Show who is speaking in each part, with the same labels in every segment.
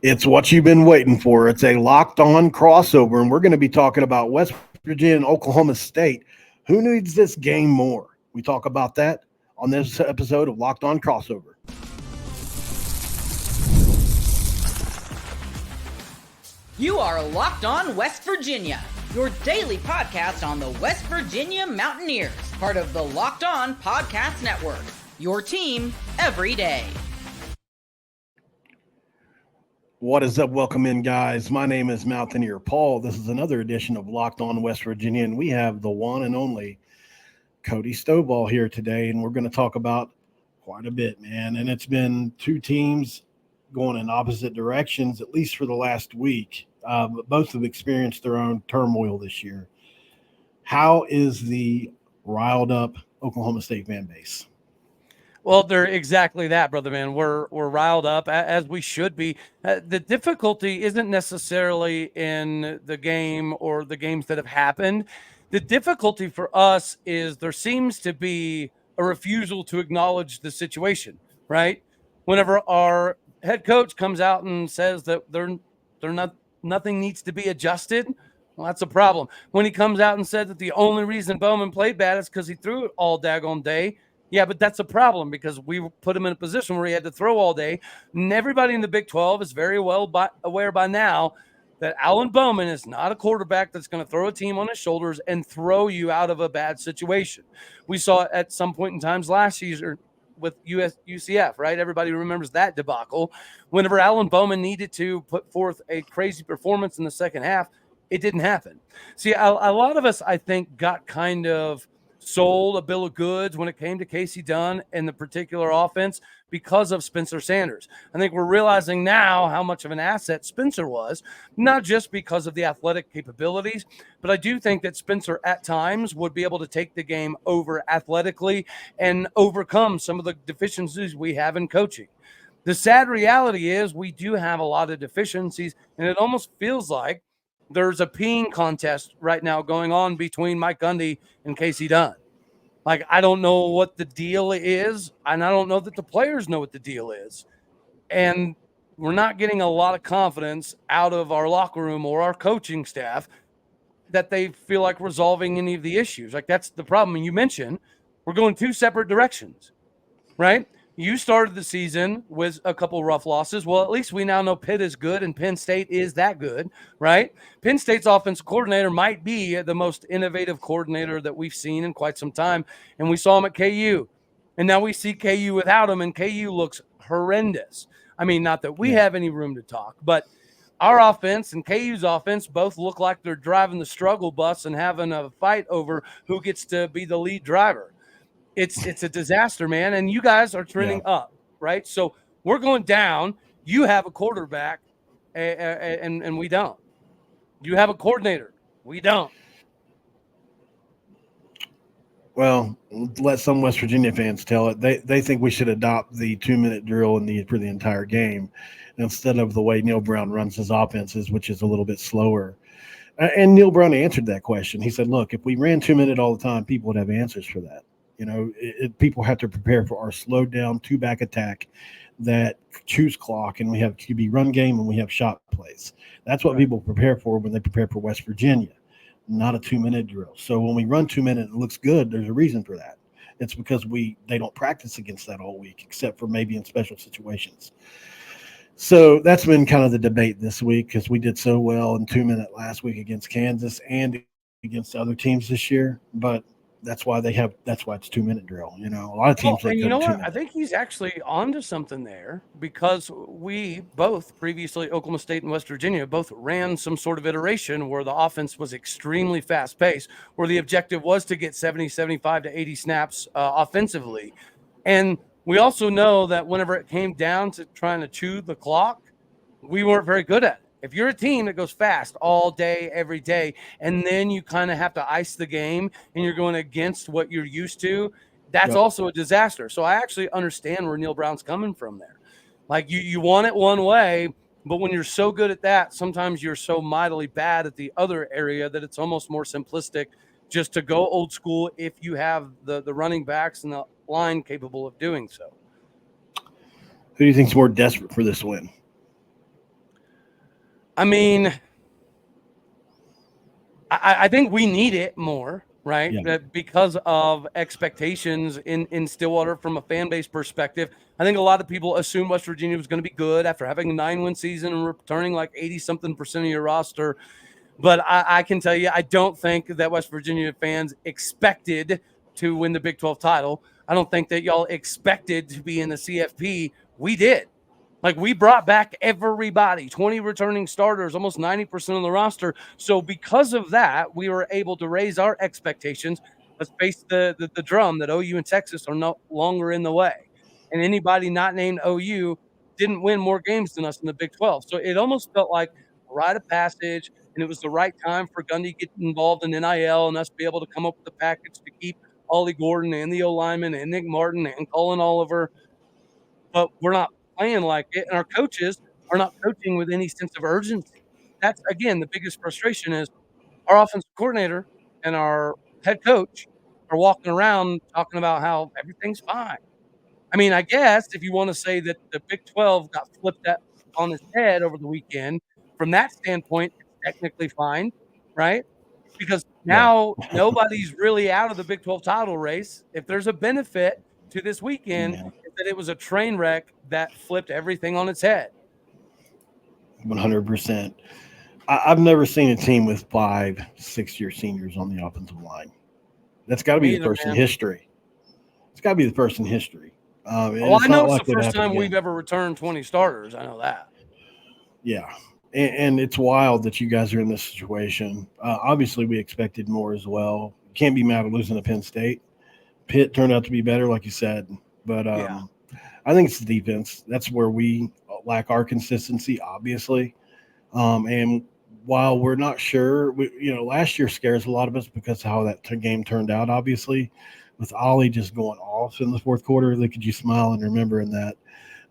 Speaker 1: It's what you've been waiting for. It's a locked on crossover, and we're going to be talking about West Virginia and Oklahoma State. Who needs this game more? We talk about that on this episode of Locked On Crossover.
Speaker 2: You are Locked On West Virginia, your daily podcast on the West Virginia Mountaineers, part of the Locked On Podcast Network, your team every day.
Speaker 1: What is up? Welcome in, guys. My name is Mountaineer Paul. This is another edition of Locked On West Virginia, and we have the one and only Cody Stovall here today, and we're going to talk about quite a bit, man. And it's been two teams going in opposite directions, at least for the last week. But both have experienced their own turmoil this year. How is the riled up Oklahoma State fan base?
Speaker 3: Well, they're exactly that, brother man. We're riled up, as we should be. The difficulty isn't necessarily in the game or the games that have happened. The difficulty for us is there seems to be a refusal to acknowledge the situation, right? Whenever our head coach comes out and says that nothing needs to be adjusted, well, that's a problem. When he comes out and said that the only reason Bowman played bad is because he threw it all daggone day, yeah, but that's a problem because we put him in a position where he had to throw all day. And everybody in the Big 12 is very well aware by now that Alan Bowman is not a quarterback that's going to throw a team on his shoulders and throw you out of a bad situation. We saw it at some point in times last season with UCF, right? Everybody remembers that debacle. Whenever Alan Bowman needed to put forth a crazy performance in the second half, it didn't happen. See, a lot of us, I think, got kind of sold a bill of goods when it came to Casey Dunn and the particular offense because of Spencer Sanders. I think we're realizing now how much of an asset Spencer was, not just because of the athletic capabilities, but I do think that Spencer at times would be able to take the game over athletically and overcome some of the deficiencies we have in coaching. The sad reality is we do have a lot of deficiencies, and it almost feels like there's a peeing contest right now going on between Mike Gundy and Casey Dunn. Like, I don't know what the deal is, and I don't know that the players know what the deal is. And we're not getting a lot of confidence out of our locker room or our coaching staff that they feel like resolving any of the issues. Like, that's the problem. And you mentioned we're going two separate directions, right? You started the season with a couple rough losses. Well, at least we now know Pitt is good and Penn State is that good, right? Penn State's offensive coordinator might be the most innovative coordinator that we've seen in quite some time. And we saw him at KU. And now we see KU without him, and KU looks horrendous. I mean, not that we have any room to talk, but our offense and KU's offense both look like they're driving the struggle bus and having a fight over who gets to be the lead driver. It's a disaster, man, and you guys are trending up, right? So we're going down. You have a quarterback, and we don't. You have a coordinator. We don't.
Speaker 1: Well, let some West Virginia fans tell it. They think we should adopt the 2-minute drill for the entire game instead of the way Neil Brown runs his offenses, which is a little bit slower. And Neil Brown answered that question. He said, look, if we ran 2-minute all the time, people would have answers for that. You know, people have to prepare for our slowed down 2-back attack that chews clock, and we have QB run game and we have shot plays. That's what people prepare for when they prepare for West Virginia, not a 2-minute drill. So when we run 2-minute, it looks good. There's a reason for that. It's because they don't practice against that all week, except for maybe in special situations. So that's been kind of the debate this week because we did so well in 2-minute last week against Kansas and against other teams this year, but that's why it's 2-minute drill. You know, a lot of teams.
Speaker 3: And you know what? I think he's actually onto something there because we both previously, Oklahoma State and West Virginia, both ran some sort of iteration where the offense was extremely fast paced, where the objective was to get 70, 75 to 80 snaps offensively. And we also know that whenever it came down to trying to chew the clock, we weren't very good at it. If you're a team that goes fast all day, every day, and then you kind of have to ice the game and you're going against what you're used to, that's also a disaster. So I actually understand where Neil Brown's coming from there. Like you want it one way, but when you're so good at that, sometimes you're so mightily bad at the other area that it's almost more simplistic just to go old school if you have the running backs and the line capable of doing so.
Speaker 1: Who do you think's more desperate for this win?
Speaker 3: I mean, I think we need it more, right?
Speaker 1: Yeah.
Speaker 3: Because of expectations in Stillwater from a fan base perspective. I think a lot of people assumed West Virginia was going to be good after having a 9-win season and returning like 80-something% of your roster. But I can tell you, I don't think that West Virginia fans expected to win the Big 12 title. I don't think that y'all expected to be in the CFP. We did. Like, we brought back everybody, 20 returning starters, almost 90% of the roster. So because of that, we were able to raise our expectations. Let's face the drum that OU and Texas are no longer in the way. And anybody not named OU didn't win more games than us in the Big 12. So it almost felt like a rite of passage, and it was the right time for Gundy to get involved in NIL and us be able to come up with a package to keep Ollie Gordon and the O-lineman and Nick Martin and Colin Oliver, but we're not playing like it, and our coaches are not coaching with any sense of urgency. That's, again, the biggest frustration is our offensive coordinator and our head coach are walking around talking about how everything's fine. I mean, I guess if you wanna say that the Big 12 got flipped at on its head over the weekend, from that standpoint, it's technically fine, right? Because
Speaker 1: Yeah.
Speaker 3: now nobody's really out of the Big 12 title race. If there's a benefit to this weekend,
Speaker 1: Yeah.
Speaker 3: it's that it was a train wreck that flipped everything on its head.
Speaker 1: 100%. I've never seen a team with 5, 6-year seniors on the offensive line. That's got to be
Speaker 3: Me
Speaker 1: the
Speaker 3: either,
Speaker 1: first in
Speaker 3: man.
Speaker 1: history. It's got to be the first in history. And
Speaker 3: Well, I
Speaker 1: it's
Speaker 3: know
Speaker 1: not
Speaker 3: it's the
Speaker 1: likely to
Speaker 3: first
Speaker 1: happen
Speaker 3: time we've
Speaker 1: again.
Speaker 3: ever returned 20 starters. I know that.
Speaker 1: Yeah. And it's wild that you guys are in this situation. Obviously, we expected more as well. Can't be mad at losing to Penn State. Pitt turned out to be better, like you said. But
Speaker 3: Yeah.
Speaker 1: I think it's the defense. That's where we lack our consistency, obviously. And while we're not sure, last year scares a lot of us because of how that game turned out, obviously, with Ollie just going off in the fourth quarter. Look at you smile and remembering that.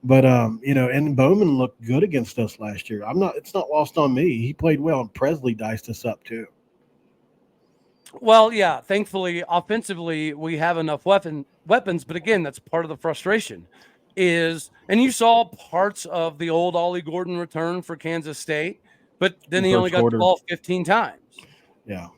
Speaker 1: But and Bowman looked good against us last year. It's not lost on me. He played well, and Presley diced us up too.
Speaker 3: Well, yeah, thankfully, offensively, we have enough weapons, but again, that's part of the frustration and you saw parts of the old Ollie Gordon return for Kansas State, but then
Speaker 1: In
Speaker 3: he only
Speaker 1: first
Speaker 3: got the
Speaker 1: quarter,
Speaker 3: ball 15 times.
Speaker 1: yeah,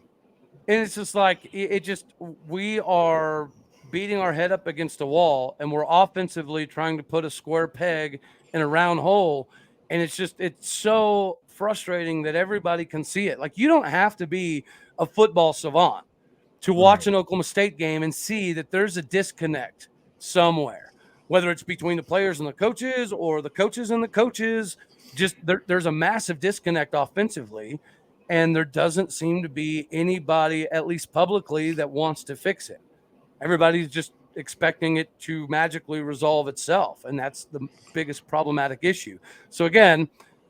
Speaker 3: And it's just like it just we are beating our head up against a wall, and we're offensively trying to put a square peg in a round hole, and it's so frustrating that everybody can see it. Like, you don't have to be a football savant to watch
Speaker 1: right.
Speaker 3: an Oklahoma State game and see that there's a disconnect somewhere, whether it's between the players and the coaches or the coaches and the coaches. Just there's a massive disconnect offensively, and there doesn't seem to be anybody, at least publicly, that wants to fix it. Everybody's just expecting it to magically resolve itself, and that's the biggest problematic issue. So again,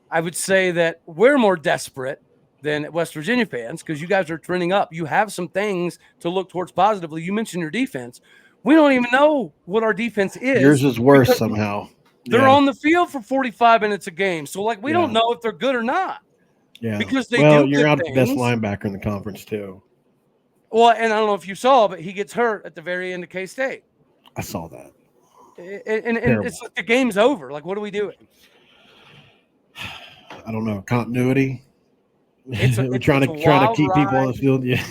Speaker 3: I would say that we're more desperate than West Virginia fans because you guys are trending up. You have some things to look towards positively. You mentioned your defense. We don't even know what our defense
Speaker 1: Yours
Speaker 3: is
Speaker 1: is worse
Speaker 3: because
Speaker 1: somehow.
Speaker 3: they're
Speaker 1: Yeah,
Speaker 3: on the field for 45 minutes a game. So, like, we don't
Speaker 1: yeah,
Speaker 3: know if they're good or not
Speaker 1: yeah.
Speaker 3: because they
Speaker 1: Well,
Speaker 3: do
Speaker 1: you're
Speaker 3: good
Speaker 1: out the best
Speaker 3: things.
Speaker 1: linebacker in the conference too.
Speaker 3: Well, and I don't know if you saw, but he gets hurt at the very end of K-State.
Speaker 1: I saw that.
Speaker 3: And
Speaker 1: Terrible.
Speaker 3: it's like the game's over. Like, what are we doing?
Speaker 1: I don't know continuity.
Speaker 3: It's a
Speaker 1: We're
Speaker 3: it's
Speaker 1: trying
Speaker 3: it's
Speaker 1: to
Speaker 3: a
Speaker 1: trying to
Speaker 3: wild
Speaker 1: keep people on
Speaker 3: ride.
Speaker 1: the field. Yeah,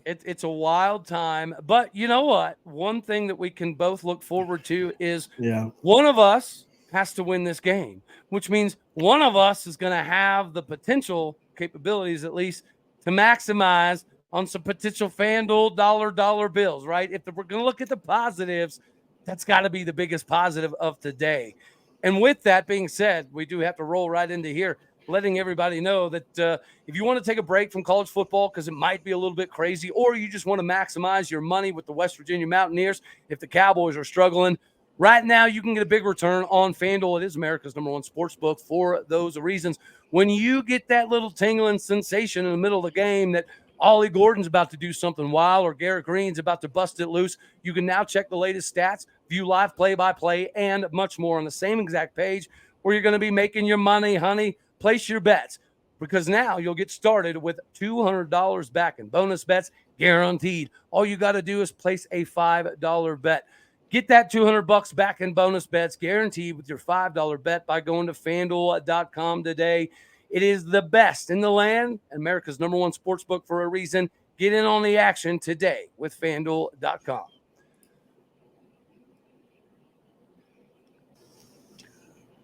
Speaker 3: It's a wild time. But you know what? One thing that we can both look forward to is
Speaker 1: yeah.
Speaker 3: one of us has to win this game, which means one of us is going to have the potential capabilities, at least, to maximize on some potential FanDuel dollar bills, right? If we're going to look at the positives, that's got to be the biggest positive of today. And with that being said, we do have to roll right into here, letting everybody know that if you want to take a break from college football because it might be a little bit crazy, or you just want to maximize your money with the West Virginia Mountaineers, if the Cowboys are struggling, right now you can get a big return on FanDuel. It is America's #1 sports book for those reasons. When you get that little tingling sensation in the middle of the game that Ollie Gordon's about to do something wild or Garrett Green's about to bust it loose, you can now check the latest stats, view live play-by-play, and much more on the same exact page where you're going to be making your money, honey. Place your bets because now you'll get started with $200 back in bonus bets guaranteed. All you got to do is place a $5 bet. Get that $200 back in bonus bets guaranteed with your $5 bet by going to fanduel.com today. It is the best in the land, America's #1 sports book for a reason. Get in on the action today with FanDuel.com.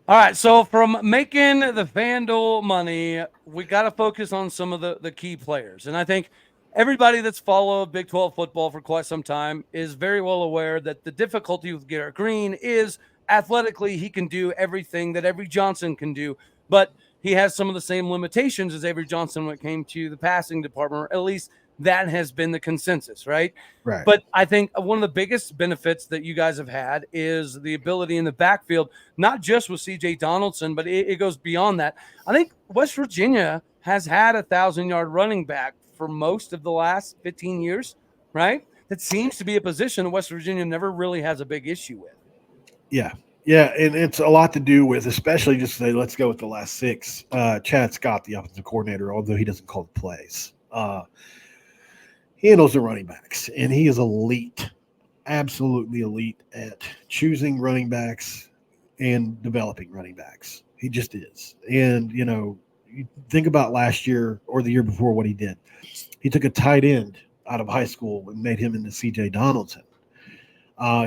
Speaker 3: All right, so from making the FanDuel money, we got to focus on some of the key players. And I think everybody that's followed Big 12 football for quite some time is very well aware that the difficulty with Garrett Green is athletically he can do everything that Avery Johnson can do, but he has some of the same limitations as Avery Johnson when it came to the passing department, or at least that has been the consensus, right?
Speaker 1: Right.
Speaker 3: But I think one of the biggest benefits that you guys have had is the ability in the backfield, not just with CJ Donaldson, but it goes beyond that. I think West Virginia has had a 1,000-yard running back for most of the last 15 years, right? That seems to be a position that West Virginia never really has a big issue with.
Speaker 1: Yeah. Yeah, and it's a lot to do with, especially just say, let's go with the last 6. Chad Scott, the offensive coordinator, although he doesn't call the plays. He handles the running backs, and he is elite, absolutely elite at choosing running backs and developing running backs. He just is. And, you think about last year or the year before what he did. He took a tight end out of high school and made him into C.J. Donaldson.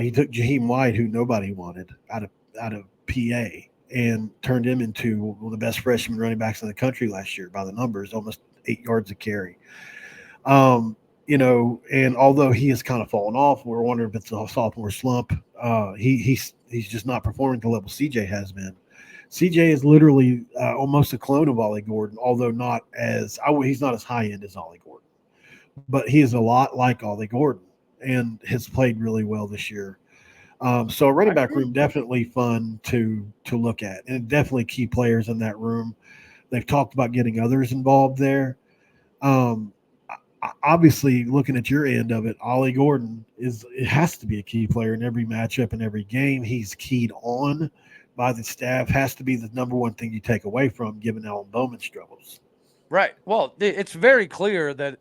Speaker 1: He took Jaheim White, who nobody wanted, out of PA, and turned him into one of the best freshman running backs in the country last year by the numbers, almost 8 yards a carry. And although he has kind of fallen off, we're wondering if it's a sophomore slump. He's just not performing to the level CJ has been. CJ is literally almost a clone of Ollie Gordon, although he's not as high end as Ollie Gordon, but he is a lot like Ollie Gordon and has played really well this year. So a running back room definitely fun to look at, and definitely key players in that room. They've talked about getting others involved there. Obviously, looking at your end of it, Ollie Gordon has to be a key player in every matchup and every game. He's keyed on by the staff. Has to be the number one thing you take away from, given Alan Bowman's struggles.
Speaker 3: Right. Well, it's very clear that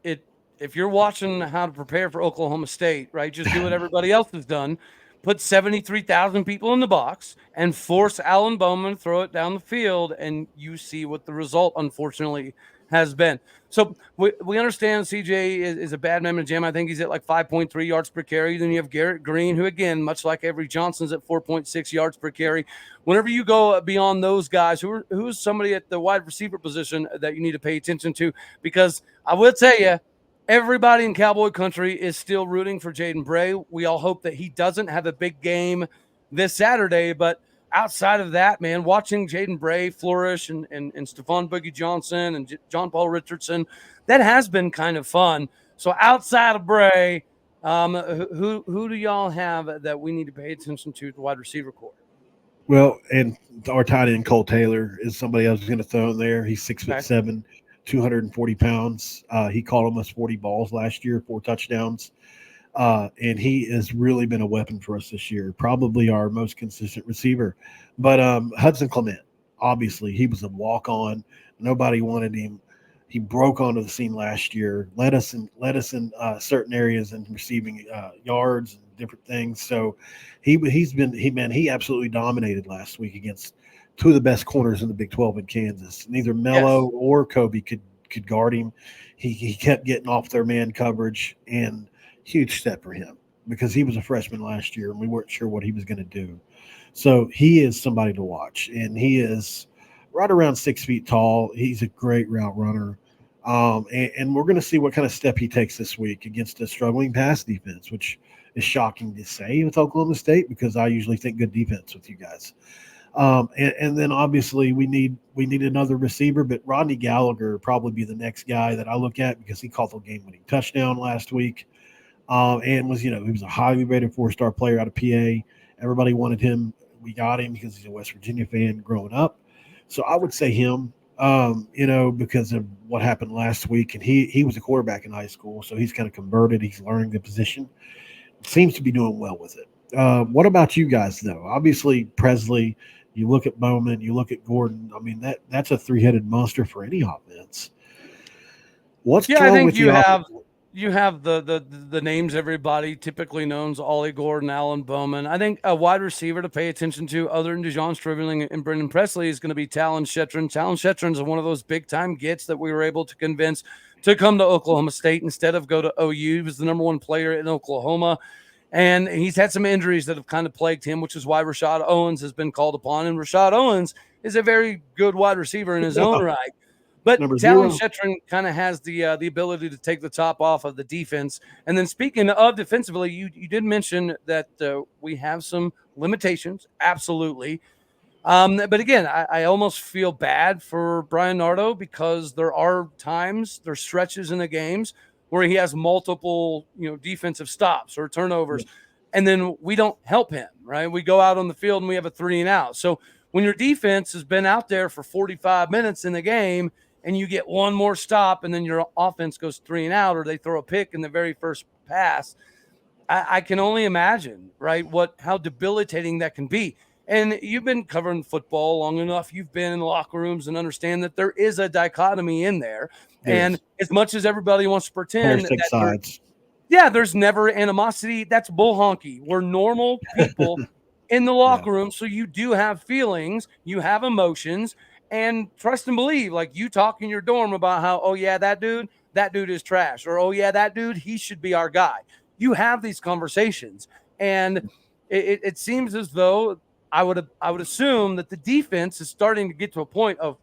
Speaker 3: if you're watching how to prepare for Oklahoma State, right, just do what everybody else has done. Put 73,000 people in the box and force Alan Bowman to throw it down the field, and you see what the result, unfortunately, has been. So we understand CJ is a bad man in the gym. I think he's at like 5.3 yards per carry. Then you have Garrett Green, who, again, much like Avery Johnson's at 4.6 yards per carry. Whenever you go beyond those guys, who's somebody at the wide receiver position that you need to pay attention to? Because I will tell you, everybody in Cowboy country is still rooting for Jaden Bray. We all hope that he doesn't have a big game this Saturday, but outside of that, man, watching Jaden Bray flourish and Stephon Boogie Johnson and John Paul Richardson, that has been kind of fun. So outside of Bray, who do y'all have that we need to pay attention to the wide receiver corps?
Speaker 1: Well, and our tight end Cole Taylor is somebody I was going to throw in there. He's 6'7", 240 pounds. He caught almost 40 balls last year, 4 touchdowns. And he has really been a weapon for us this year, probably our most consistent receiver. But Hudson Clement, obviously, he was a walk-on. Nobody wanted him. He broke onto the scene last year, led us in certain areas and receiving yards and different things. So he absolutely dominated last week against 2 of the best corners in the Big 12 in Kansas. Neither Mello or Kobe could guard him. He kept getting off their man coverage, and huge step for him because he was a freshman last year and we weren't sure what he was going to do. So he is somebody to watch, and he is right around 6 feet tall. He's a great route runner. And we're going to see what kind of step he takes this week against a struggling pass defense, which is shocking to say with Oklahoma State because I usually think good defense with you guys. And then obviously we need another receiver, but Rodney Gallagher will probably be the next guy that I look at because he caught the game-winning touchdown last week. And he was a highly rated 4-star player out of PA. Everybody wanted him. We got him because he's a West Virginia fan growing up. So I would say him, because of what happened last week. And he was a quarterback in high school, so he's kind of converted. He's learning the position. Seems to be doing well with it. What about you guys, though? Obviously, Presley, you look at Bowman, you look at Gordon. I mean, that's a 3-headed monster for any offense. What's wrong with you?
Speaker 3: you have the names everybody typically knows: Ollie Gordon, Alan Bowman. I think a wide receiver to pay attention to, other than DeJon Stribbling and Brendan Presley, is going to be Talon Shetron. Talon Shetron is one of those big time gets that we were able to convince to come to Oklahoma State instead of go to OU. He was the number one player in Oklahoma. And he's had some injuries that have kind of plagued him, which is why Rashad Owens has been called upon. And Rashad Owens is a very good wide receiver in his own right. But Talon Shetron kind of has the ability to take the top off of the defense. And then speaking of defensively, you did mention that we have some limitations, absolutely. But again, I almost feel bad for Brian Nardo because there's stretches in the games where he has multiple, defensive stops or turnovers, and then we don't help him, right? We go out on the field and we have a 3-and-out. So when your defense has been out there for 45 minutes in the game and you get one more stop and then your offense goes 3-and-out, or they throw a pick in the very first pass, I can only imagine, right, how debilitating that can be. And you've been covering football long enough. You've been in the locker rooms and understand that there is a dichotomy in there. And as much as everybody wants to pretend there's never animosity, that's bull honky. We're normal people in the locker room. So you do have feelings, you have emotions, and trust and believe, like you talk in your dorm about how, oh yeah, that dude is trash. Or, oh yeah, that dude, he should be our guy. You have these conversations. And it seems as though I would assume that the defense is starting to get to a point of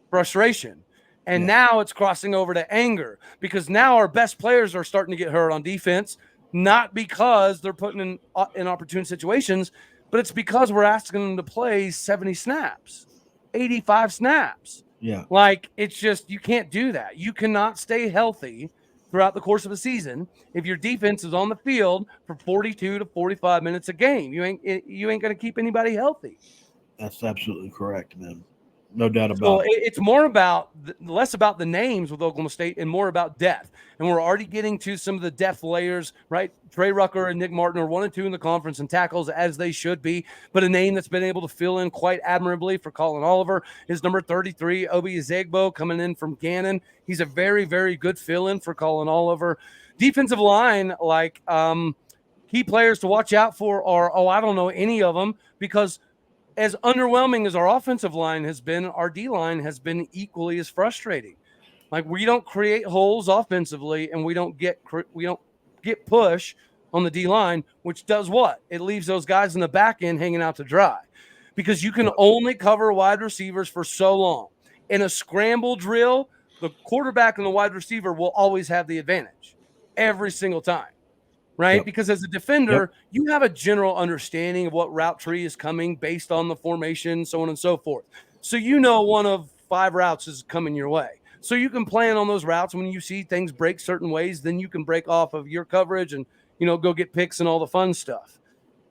Speaker 3: frustration. And now it's crossing over to anger, because now our best players are starting to get hurt on defense, not because they're putting in opportune situations, but it's because we're asking them to play 70 snaps, 85 snaps.
Speaker 1: Yeah.
Speaker 3: Like, it's just, you can't do that. You cannot stay healthy throughout the course of a season if your defense is on the field for 42 to 45 minutes a game. You ain't going to keep anybody healthy.
Speaker 1: That's absolutely correct, man. No doubt about it.
Speaker 3: It's more less about the names with Oklahoma State and more about depth. And we're already getting to some of the depth layers, right? Trey Rucker and Nick Martin are 1 and 2 in the conference and tackles, as they should be. But a name that's been able to fill in quite admirably for Colin Oliver is number 33, Obi Ezegbo, coming in from Gannon. He's a very, very good fill-in for Colin Oliver. Defensive line, key players to watch out for are, I don't know any of them, because as underwhelming as our offensive line has been, our D-line has been equally as frustrating. Like, we don't create holes offensively, and we don't get push on the D-line, which does what? It leaves those guys in the back end hanging out to dry, because you can only cover wide receivers for so long. In a scramble drill, the quarterback and the wide receiver will always have the advantage every single time. Right? Because as a defender, you have a general understanding of what route tree is coming based on the formation, so on and so forth. So you know one of 5 routes is coming your way. So you can plan on those routes. When you see things break certain ways, then you can break off of your coverage and, go get picks and all the fun stuff.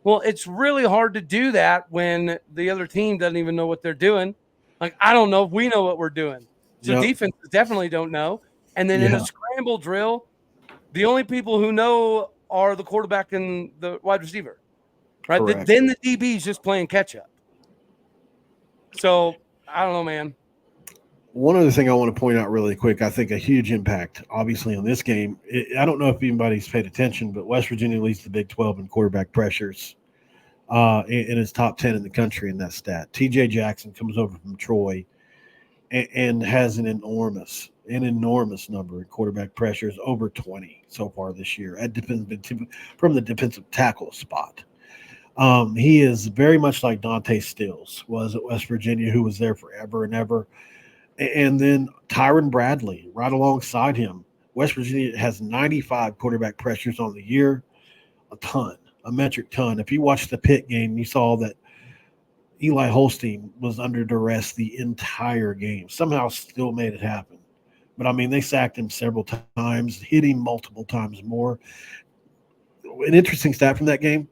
Speaker 3: Well, it's really hard to do that when the other team doesn't even know what they're doing. Like, I don't know if we know what we're doing. So defenses definitely don't know. And then in a scramble drill, the only people who know are the quarterback and the wide receiver, right? Then the DB is just playing catch up. So I don't know, man.
Speaker 1: One other thing I want to point out really quick, I think a huge impact, obviously, on this game. I don't know if anybody's paid attention, but West Virginia leads the Big 12 in quarterback pressures, and is top 10 in the country in that stat. TJ Jackson comes over from Troy and has an enormous number of quarterback pressures, over 20 so far this year from the defensive tackle spot. He is very much like Dante Stills was at West Virginia, who was there forever and ever. And then Tyron Bradley right alongside him. West Virginia has 95 quarterback pressures on the year, a metric ton. If you watched the Pitt game, you saw that Eli Holstein was under duress the entire game, somehow still made it happen. But, I mean, they sacked him several times, hit him multiple times more. An interesting stat from that game,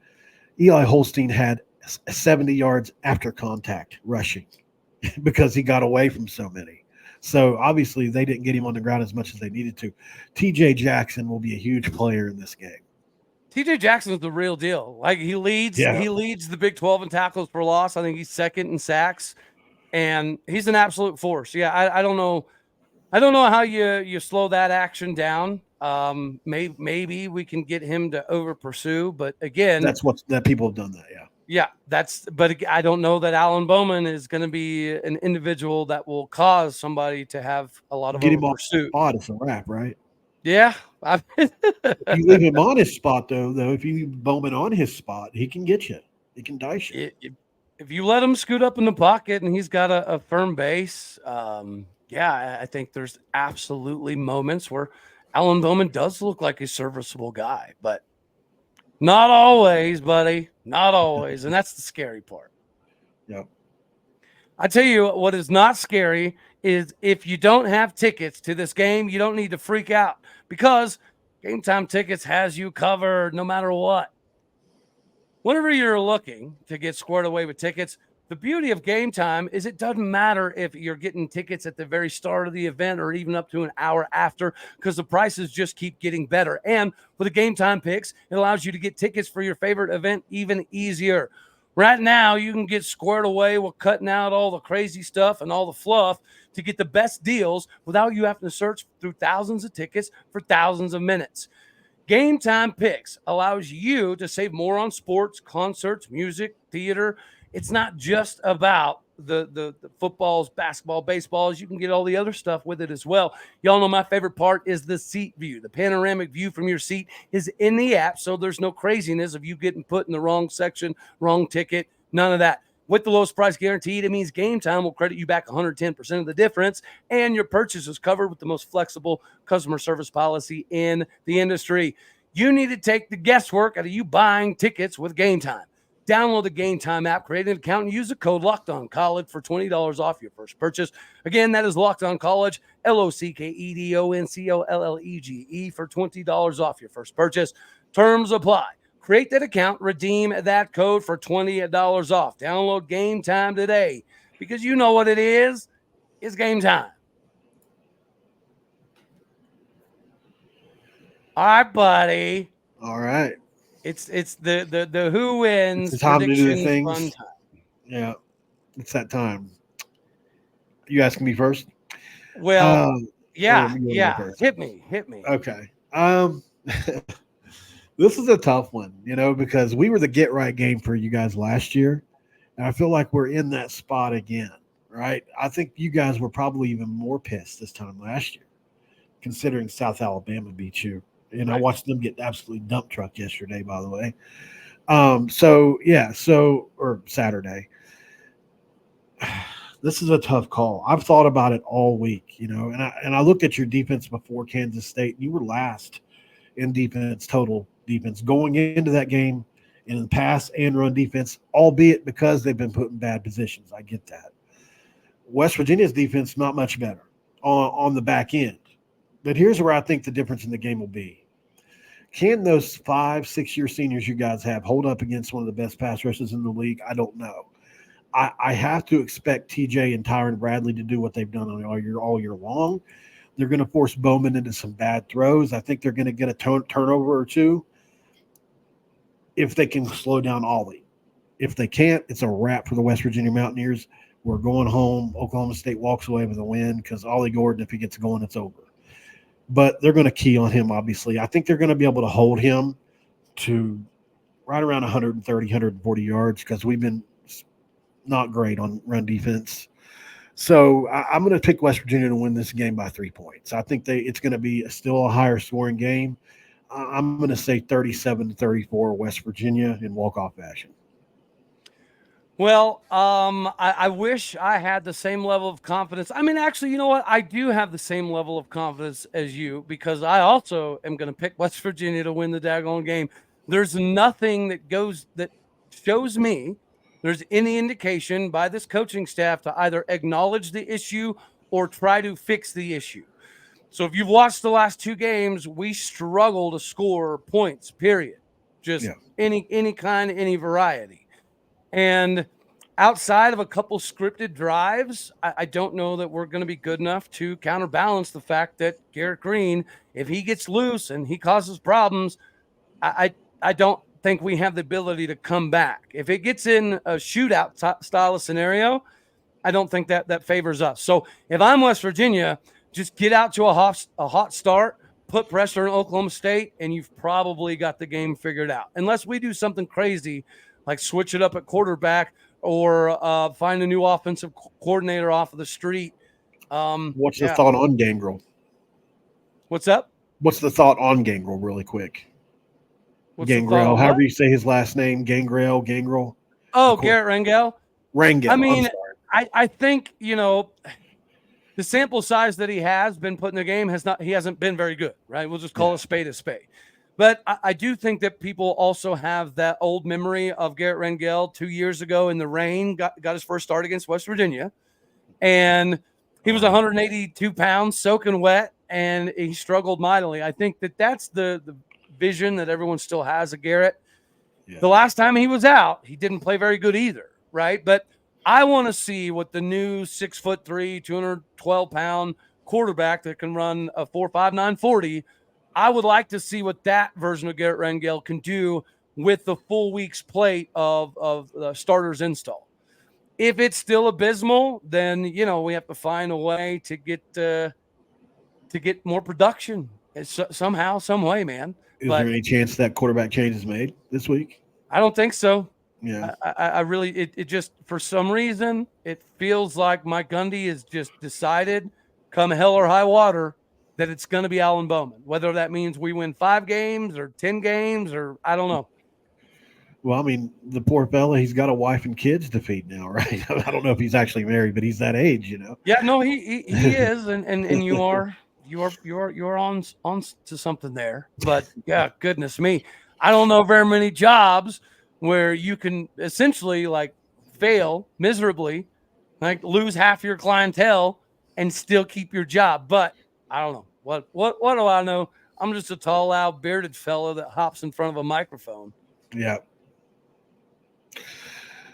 Speaker 1: Eli Holstein had 70 yards after contact rushing because he got away from so many. So, obviously, they didn't get him on the ground as much as they needed to. TJ Jackson will be a huge player in this game.
Speaker 3: TJ Jackson is the real deal. Like, he leads the Big 12 in tackles for loss. I think he's second in sacks, and he's an absolute force. Yeah, I don't know how you slow that action down. Maybe we can get him to over pursue, but again,
Speaker 1: that people have done that. Yeah.
Speaker 3: yeah, but I don't know that Alan Bowman is going to be an individual that will cause somebody to have a lot of
Speaker 1: Get
Speaker 3: over
Speaker 1: him off the
Speaker 3: pursuit.
Speaker 1: spot, it's a wrap, right?
Speaker 3: Yeah.
Speaker 1: If you leave him on his spot, though, if you Bowman on his spot, he can get you. He can dice you.
Speaker 3: If you let him scoot up in the pocket and he's got a firm base, yeah, I think there's absolutely moments where Alan Bowman does look like a serviceable guy, but not always, buddy. Not always. And that's the scary part.
Speaker 1: Yep.
Speaker 3: I tell you what is not scary is if you don't have tickets to this game, you don't need to freak out because Game Time Tickets has you covered no matter what. Whenever you're looking to get squared away with tickets, the beauty of Game Time is it doesn't matter if you're getting tickets at the very start of the event or even up to an hour after, because the prices just keep getting better. And with the Game Time picks, it allows you to get tickets for your favorite event even easier. Right now, you can get squared away with cutting out all the crazy stuff and all the fluff to get the best deals without you having to search through thousands of tickets for thousands of minutes. Game Time Picks allows you to save more on sports, concerts, music, theater. It's not just about the footballs, basketball, baseballs. You can get all the other stuff with it as well. Y'all know my favorite part is the seat view. The panoramic view from your seat is in the app, so there's no craziness of you getting put in the wrong section, wrong ticket, none of that. With the lowest price guaranteed, it means Game Time will credit you back 110% of the difference, and your purchase is covered with the most flexible customer service policy in the industry. You need to take the guesswork out of you buying tickets with Game Time. Download the Game Time app, create an account, and use the code LOCKEDONCollege for $20 off your first purchase. Again, that is Locked On College, LOCKEDONCOLLEGE for $20 off your first purchase. Terms apply. Create that account, redeem that code for $20 off. Download Game Time today because you know what it is. It's Game Time. All right, buddy.
Speaker 1: All right.
Speaker 3: It's the who wins
Speaker 1: it's the time to do the
Speaker 3: predictions
Speaker 1: things.
Speaker 3: fun time.
Speaker 1: Yeah, it's that time. You asking me first?
Speaker 3: Well, yeah. Hit me.
Speaker 1: Okay. This is a tough one, because we were the get right game for you guys last year, and I feel like we're in that spot again, right? I think you guys were probably even more pissed this time last year, considering South Alabama beat you. And right. I watched them get absolutely dump trucked yesterday, by the way. Or Saturday. This is a tough call. I've thought about it all week, and I looked at your defense before Kansas State. And you were last in defense, total defense, going into that game in pass and run defense, albeit because they've been put in bad positions. I get that. West Virginia's defense, not much better on the back end. But here's where I think the difference in the game will be. Can those 5-6 year seniors you guys have hold up against one of the best pass rushers in the league? I don't know. I have to expect TJ and Tyron Bradley to do what they've done all year long. They're going to force Bowman into some bad throws. I think they're going to get a turnover or two if they can slow down Ollie. If they can't, it's a wrap for the West Virginia Mountaineers. We're going home. Oklahoma State walks away with a win because Ollie Gordon, if he gets going, it's over. But they're going to key on him, obviously. I think they're going to be able to hold him to right around 130, 140 yards because we've been not great on run defense. So I'm going to pick West Virginia to win this game by 3 points. I think it's going to be still a higher scoring game. I'm going to say 37-34 West Virginia in walk-off fashion.
Speaker 3: Well, I wish I had the same level of confidence. I mean, actually, you know what? I do have the same level of confidence as you because I also am going to pick West Virginia to win the daggone game. There's nothing that shows me there's any indication by this coaching staff to either acknowledge the issue or try to fix the issue. So if you've watched the last two games, we struggle to score points, period. Just any kind, any variety. And outside of a couple scripted drives, I don't know that we're going to be good enough to counterbalance the fact that Garrett Green, if he gets loose and he causes problems, I don't think we have the ability to come back. If it gets in a shootout style of scenario, I don't think that favors us. So if I'm West Virginia, just get out to a hot start, put pressure on Oklahoma State, and you've probably got the game figured out. Unless we do something crazy, like switch it up at quarterback or find a new offensive coordinator off of the street.
Speaker 1: What's the thought on Gangrel?
Speaker 3: What's up?
Speaker 1: What's the thought on Gangrel, really quick?
Speaker 3: Gangrel,
Speaker 1: however you say his last name, Gangrel.
Speaker 3: Oh, Garrett Rangel.
Speaker 1: Rangel.
Speaker 3: I mean, I think, the sample size that he has been put in the game he hasn't been very good, right? We'll just call a spade a spade. But I do think that people also have that old memory of Garrett Rangel 2 years ago in the rain, got his first start against West Virginia. And he was 182 pounds, soaking wet, and he struggled mightily. I think that's the vision that everyone still has of Garrett. Yeah. The last time he was out, he didn't play very good either, right? But I want to see what the new 6'3", 212-pound quarterback that can run a 4.59 40. I would like to see what that version of Garrett Rangel can do with the full week's plate of the starters install. If it's still abysmal, then we have to find a way to get more production somehow, some way, man.
Speaker 1: Is there any chance that quarterback change is made this week?
Speaker 3: I don't think so.
Speaker 1: Yeah,
Speaker 3: I really it just, for some reason, it feels like Mike Gundy has just decided, come hell or high water, that it's going to be Alan Bowman. Whether that means we win 5 games or 10 games or I don't know.
Speaker 1: Well, I mean, the poor fella, he's got a wife and kids to feed now, right? I don't know if he's actually married, but he's that age,
Speaker 3: Yeah, no, he is, and you are on to something there. But yeah, goodness me, I don't know very many jobs where you can essentially like fail miserably, like lose half your clientele and still keep your job. But I don't know. What do I know? I'm just a tall, loud, bearded fellow that hops in front of a microphone.
Speaker 1: Yeah.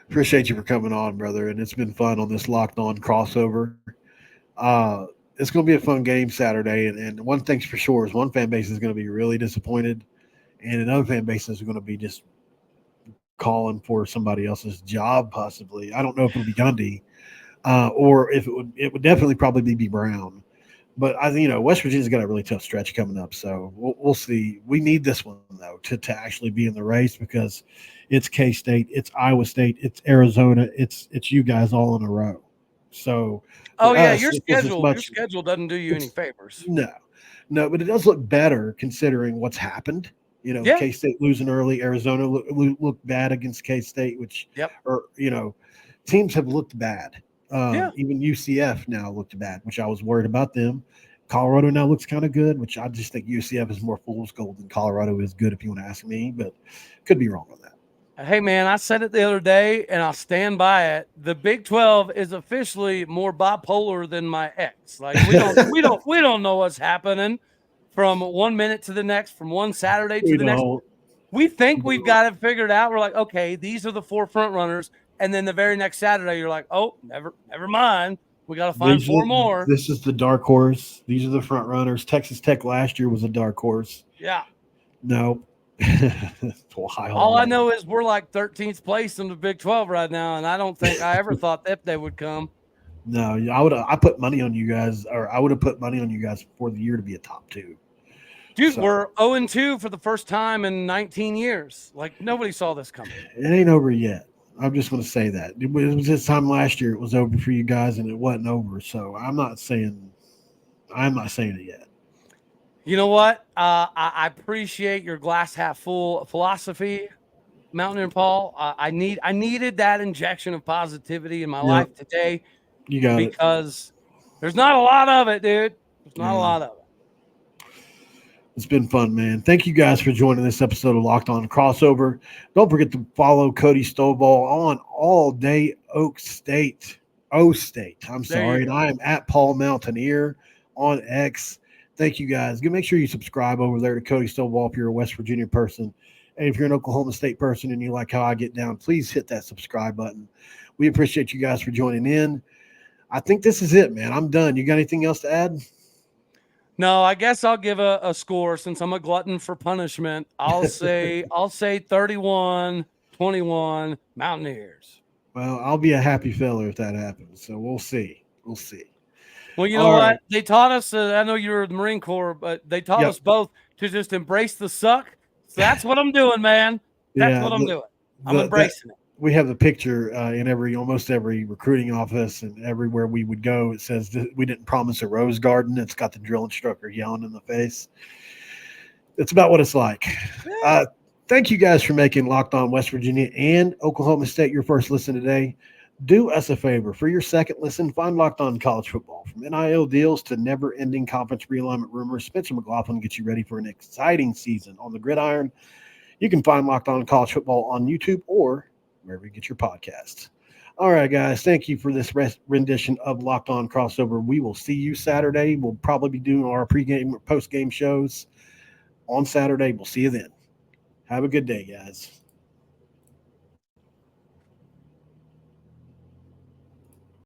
Speaker 1: Appreciate you for coming on, brother. And it's been fun on this Locked On crossover. It's going to be a fun game Saturday. And one thing's for sure is one fan base is going to be really disappointed. And another fan base is going to be just calling for somebody else's job, possibly. I don't know if it'll be Gundy or if it would definitely probably be Brown. But I think, West Virginia's got a really tough stretch coming up. So we'll see. We need this one, though, to actually be in the race because it's K-State, it's Iowa State, it's Arizona, it's you guys all in a row. So,
Speaker 3: your schedule doesn't do you any favors.
Speaker 1: No, but it does look better considering what's happened. K-State losing early, Arizona looked bad against K-State, which, teams have looked bad. Even UCF now looked bad, which I was worried about them. Colorado now looks kind of good, which I just think UCF is more fool's gold than Colorado is good, if you want to ask me, but could be wrong on that.
Speaker 3: Hey, man, I said it the other day, and I'll stand by it. The Big 12 is officially more bipolar than my ex. Like we don't know what's happening from one minute to the next, from one Saturday to the next. We think we've got it figured out. We're like, okay, these are the 4 front runners, and then the very next Saturday, you're like, oh, never mind. We got to find 4 more.
Speaker 1: This is the dark horse. These are the front runners. Texas Tech last year was a dark horse.
Speaker 3: Yeah.
Speaker 1: No.
Speaker 3: All I know is we're like 13th place in the Big 12 right now, and I don't think I ever thought that they would come.
Speaker 1: No, I put money on you guys, or I would have put money on you guys before the year to be a top 2.
Speaker 3: Dude, we're 0-2 for the first time in 19 years. Like, nobody saw this coming.
Speaker 1: It ain't over yet. I'm just going to say that. It was this time last year it was over for you guys, and it wasn't over. So I'm not saying it yet.
Speaker 3: You know what? I appreciate your glass half full philosophy, Mountaineer Paul. I needed that injection of positivity in my life today.
Speaker 1: You got it.
Speaker 3: Because there's not a lot of it, dude. There's not a lot of it.
Speaker 1: It's been fun, man. Thank you guys for joining this episode of Locked On Crossover. Don't forget to follow Cody Stovall on All Day O State. And I am at Paul Mountaineer on X. Thank you guys. Make sure you subscribe over there to Cody Stovall if you're a West Virginia person. And if you're an Oklahoma State person and you like how I get down, please hit that subscribe button. We appreciate you guys for joining in. I think this is it, man. I'm done. You got anything else to add?
Speaker 3: No, I guess I'll give a score since I'm a glutton for punishment. I'll say 31-21 Mountaineers.
Speaker 1: Well, I'll be a happy fella if that happens. So we'll see.
Speaker 3: Well, you know
Speaker 1: All
Speaker 3: what?
Speaker 1: right.
Speaker 3: They taught us, I know you were in the Marine Corps, but they taught
Speaker 1: Yep.
Speaker 3: us both to just embrace the suck. So that's what I'm doing, man. That's
Speaker 1: Yeah.
Speaker 3: what I'm doing. I'm
Speaker 1: That
Speaker 3: embracing it.
Speaker 1: we have the picture in almost every recruiting office and everywhere we would go. It says we didn't promise a rose garden. It's got the drill instructor yelling in the face. It's about what it's like.
Speaker 3: Yeah.
Speaker 1: Thank you guys for making Locked On West Virginia and Oklahoma State your first listen today. Do us a favor. For your second listen, find Locked On College Football. From NIL deals to never-ending conference realignment rumors, Spencer McLaughlin gets you ready for an exciting season on the gridiron. You can find Locked On College Football on YouTube or wherever you get your podcasts. All right, guys. Thank you for this rendition of Locked On Crossover. We will see you Saturday. We'll probably be doing our pregame or postgame shows on Saturday. We'll see you then. Have a good day, guys.